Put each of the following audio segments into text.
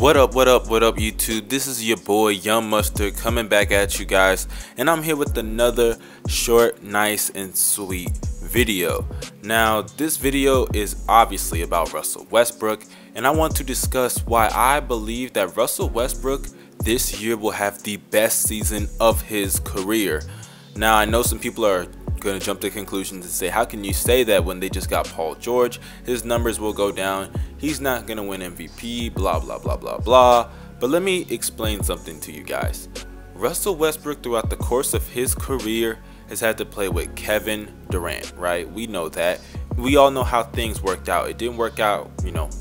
What up, YouTube? This is your boy, Young Mustard, coming back at you guys. And I'm here with another short, nice, and sweet video. Now, this video is obviously about Russell Westbrook. And I want to discuss why I believe that Russell Westbrook this year will have the best season of his career. Now, I know some people are going to jump to conclusions and say, how can you say that when they just got Paul George? His numbers will go down. He's not going to win MVP, blah, blah, blah, blah, blah. But let me explain something to you guys. Russell Westbrook, throughout the course of his career, has had to play with Kevin Durant, right? We know that. We all know how things worked out. It didn't work out,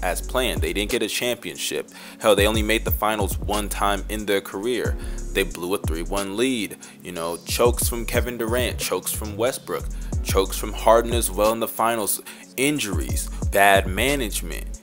as planned. They didn't get a championship. Hell, they only made the finals one time in their career. They blew a 3-1 lead. Chokes from Kevin Durant, chokes from Westbrook, chokes from Harden as well in the finals. Injuries, bad management,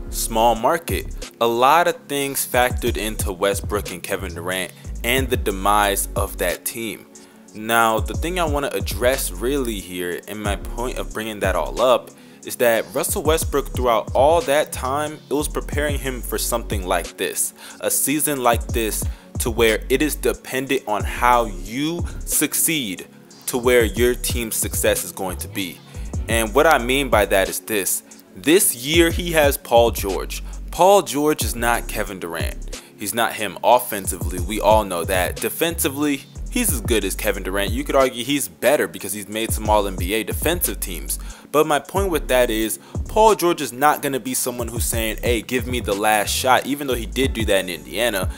small market. A lot of things factored into Westbrook and Kevin Durant and the demise of that team. Now, the thing I want to address really here, and my point of bringing that all up, is that Russell Westbrook, throughout all that time, it was preparing him for something like this. A season like this, to where it is dependent on how you succeed to where your team's success is going to be. And what I mean by that is this. This year, he has Paul George. Paul George is not Kevin Durant. He's not him offensively. We all know that. Defensively, he's as good as Kevin Durant. You could argue he's better because he's made some All-NBA defensive teams. But my point with that is, Paul George is not going to be someone who's saying, hey, give me the last shot, even though he did do that in Indiana.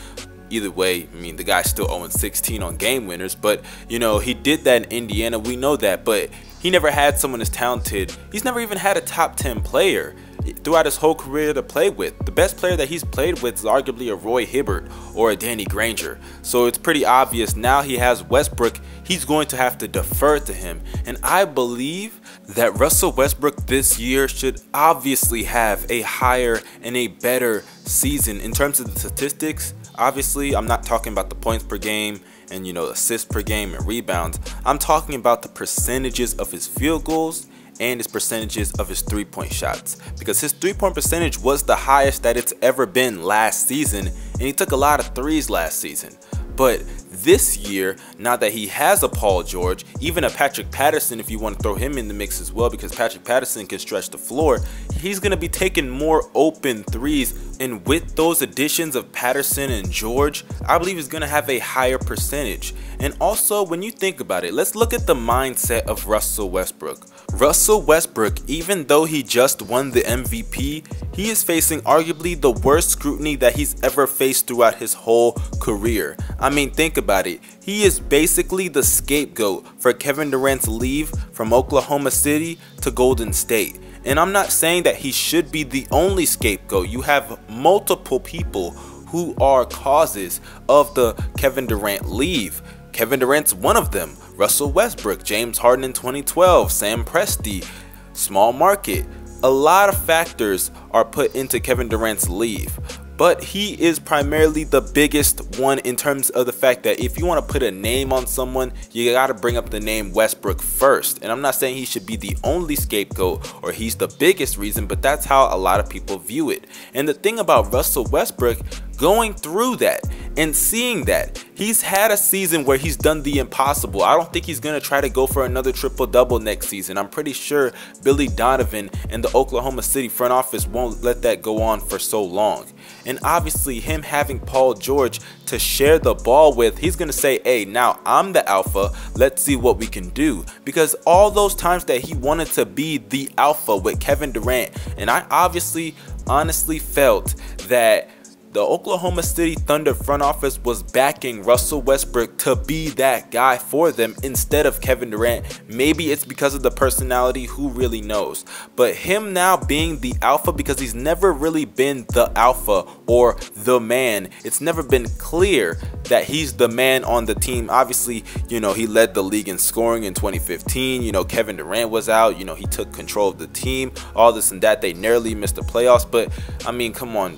Either way, the guy's still 0-16 on game winners. But, he did that in Indiana. We know that. But he never had someone as talented. He's never even had a top 10 player throughout his whole career to play with. The best player that he's played with is arguably a Roy Hibbert or a Danny Granger. So it's pretty obvious now he has Westbrook, he's going to have to defer to him. And I believe that Russell Westbrook this year should obviously have a higher and a better season in terms of the statistics. Obviously, I'm not talking about the points per game and assists per game and rebounds. I'm talking about the percentages of his field goals and his percentages of his three-point shots, because his three-point percentage was the highest that it's ever been last season, and he took a lot of threes last season. But this year, now that he has a Paul George, even a Patrick Patterson, if you want to throw him in the mix as well, because Patrick Patterson can stretch the floor, he's going to be taking more open threes. And with those additions of Patterson and George, I believe he's going to have a higher percentage. And also, when you think about it, let's look at the mindset of Russell Westbrook. Russell Westbrook, even though he just won the MVP, he is facing arguably the worst scrutiny that he's ever faced throughout his whole career. Think about it. He is basically the scapegoat for Kevin Durant's leave from Oklahoma City to Golden State. And I'm not saying that he should be the only scapegoat. You have multiple people who are causes of the Kevin Durant leave. Kevin Durant's one of them. Russell Westbrook, James Harden in 2012, Sam Presti, small market. A lot of factors are put into Kevin Durant's leave. But he is primarily the biggest one in terms of the fact that if you want to put a name on someone, you got to bring up the name Westbrook first. And I'm not saying he should be the only scapegoat or he's the biggest reason, but that's how a lot of people view it. And the thing about Russell Westbrook, going through that and seeing that, he's had a season where he's done the impossible. I don't think he's going to try to go for another triple-double next season. I'm pretty sure Billy Donovan and the Oklahoma City front office won't let that go on for so long. And obviously, him having Paul George to share the ball with, he's going to say, hey, now I'm the alpha. Let's see what we can do. Because all those times that he wanted to be the alpha with Kevin Durant, and I honestly felt that the Oklahoma City Thunder front office was backing Russell Westbrook to be that guy for them instead of Kevin Durant. Maybe it's because of the personality, who really knows. But him now being the alpha, because he's never really been the alpha or the man. It's never been clear that he's the man on the team. Obviously, he led the league in scoring in 2015. Kevin Durant was out. He took control of the team, all this and that. They narrowly missed the playoffs. But, come on.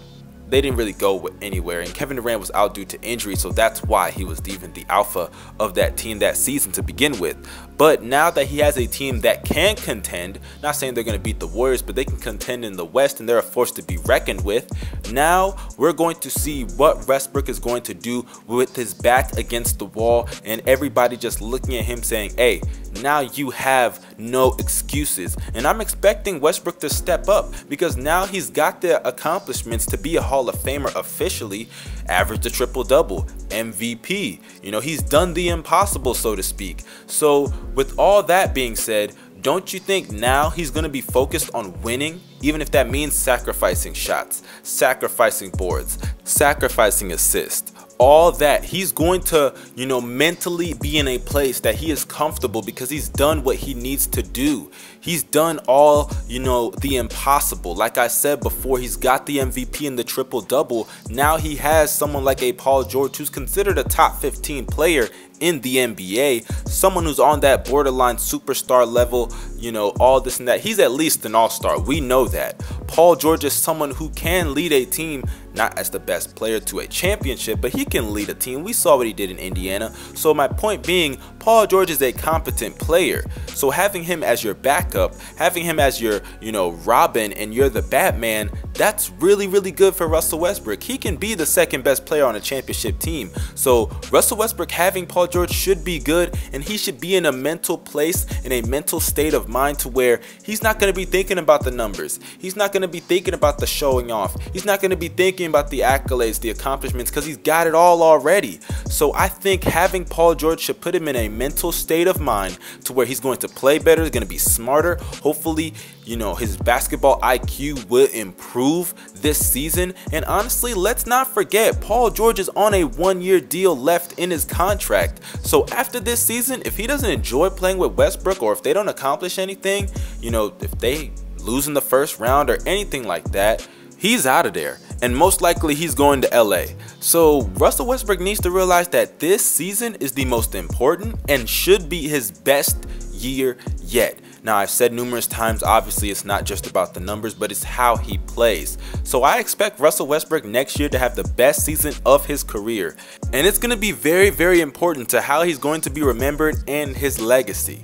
they didn't really go anywhere, and Kevin Durant was out due to injury, so that's why he was even the alpha of that team that season to begin with. But now that he has a team that can contend, not saying they're going to beat the Warriors, but they can contend in the West, and they're a force to be reckoned with. Now we're going to see what Westbrook is going to do with his back against the wall, and everybody just looking at him saying, hey, now you have no excuses. And I'm expecting Westbrook to step up, because now he's got the accomplishments to be a Hall of Famer officially, average the triple-double, MVP. You know, he's done the impossible, so to speak. So with all that being said, don't you think now he's going to be focused on winning, even if that means sacrificing shots, sacrificing boards, sacrificing assists? All that, he's going to, you know, mentally be in a place that he is comfortable, because he's done what he needs to do. He's done all, you know, the impossible. Like I said before, he's got the MVP and the triple-double. Now he has someone like a Paul George, who's considered a top 15 player in the NBA, someone who's on that borderline superstar level, you know, all this and that. He's at least an all-star. We know that. Paul George is someone who can lead a team, not as the best player to a championship, but he can lead a team. We saw what he did in Indiana. So my point being, Paul George is a competent player. So having him as your backup, having him as your, you know, Robin, and you're the Batman, that's really, really good for Russell Westbrook. He can be the second best player on a championship team. So Russell Westbrook having Paul George should be good, and he should be in a mental place, in a mental state of mind, to where he's not going to be thinking about the numbers. He's not going to be thinking about the showing off. He's not going to be thinking about the accolades, the accomplishments, because he's got it all already. So I think having Paul George should put him in a mental state of mind to where he's going to play better, he's going to be smarter. Hopefully, you know, his basketball IQ will improve this season. And honestly, let's not forget, Paul George is on a one-year deal left in his contract. So after this season, if he doesn't enjoy playing with Westbrook, or if they don't accomplish anything, you know, if they lose in the first round or anything like that, he's out of there, and most likely he's going to LA. So Russell Westbrook needs to realize that this season is the most important and should be his best year yet. Now, I've said numerous times, obviously it's not just about the numbers, but it's how he plays. So I expect Russell Westbrook next year to have the best season of his career, and it's going to be very, very important to how he's going to be remembered and his legacy.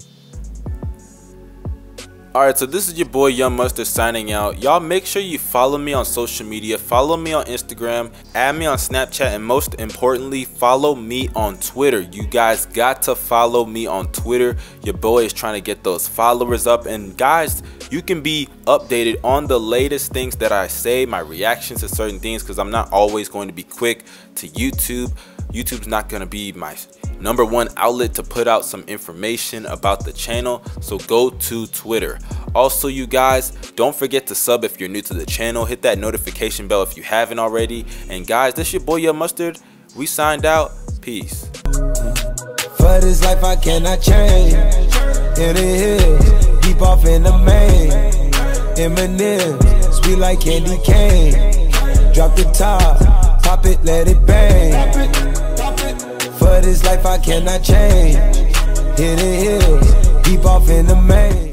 Alright, so this is your boy Young Mustard signing out. Y'all make sure you follow me on social media, follow me on Instagram, add me on Snapchat, and most importantly, follow me on Twitter. You guys got to follow me on Twitter. Your boy is trying to get those followers up, and guys, you can be updated on the latest things that I say, my reactions to certain things, because I'm not always going to be quick to YouTube. YouTube's not going to be my #1 outlet to put out some information about the channel, so go to Twitter. Also, you guys, don't forget to sub if you're new to the channel. Hit that notification bell if you haven't already. And guys, this is your boy Young Mustard. We signed out. Peace. For this life I cannot change. In the hills, deep off in the main. M&M's, sweet like candy cane. Drop the top, pop it, let it bang. For this life I cannot change. In the hills, deep off in the main.